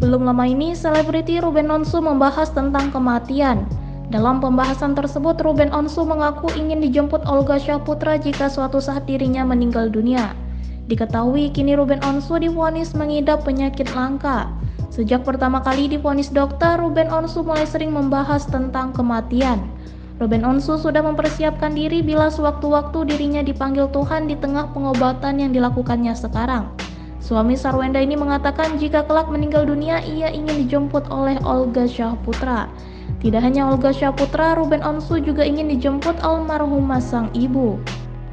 Belum lama ini, selebriti Ruben Onsu membahas tentang kematian. Dalam pembahasan tersebut, Ruben Onsu mengaku ingin dijemput Olga Syahputra jika suatu saat dirinya meninggal dunia. Diketahui kini Ruben Onsu divonis mengidap penyakit langka. Sejak pertama kali divonis dokter, Ruben Onsu mulai sering membahas tentang kematian. Ruben Onsu sudah mempersiapkan diri bila sewaktu-waktu dirinya dipanggil Tuhan di tengah pengobatan yang dilakukannya sekarang. Suami Sarwenda ini mengatakan jika kelak meninggal dunia, ia ingin dijemput oleh Olga Syahputra. Tidak hanya Olga Syahputra, Ruben Onsu juga ingin dijemput almarhumah sang ibu.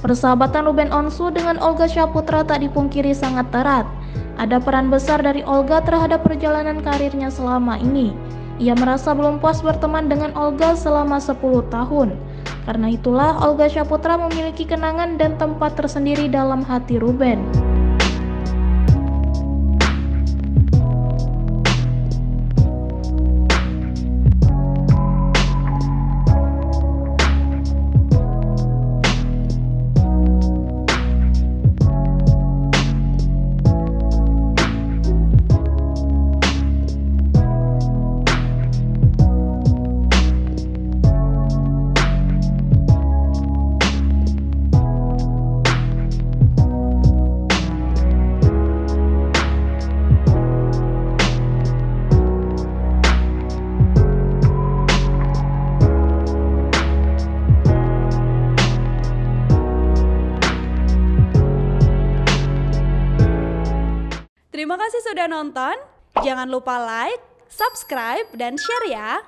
Persahabatan Ruben Onsu dengan Olga Syahputra tak dipungkiri sangat erat. Ada peran besar dari Olga terhadap perjalanan karirnya selama ini. Ia merasa belum puas berteman dengan Olga selama 10 tahun. Karena itulah Olga Syahputra memiliki kenangan dan tempat tersendiri dalam hati Ruben. Terima kasih sudah nonton. Jangan lupa like, subscribe, dan share ya.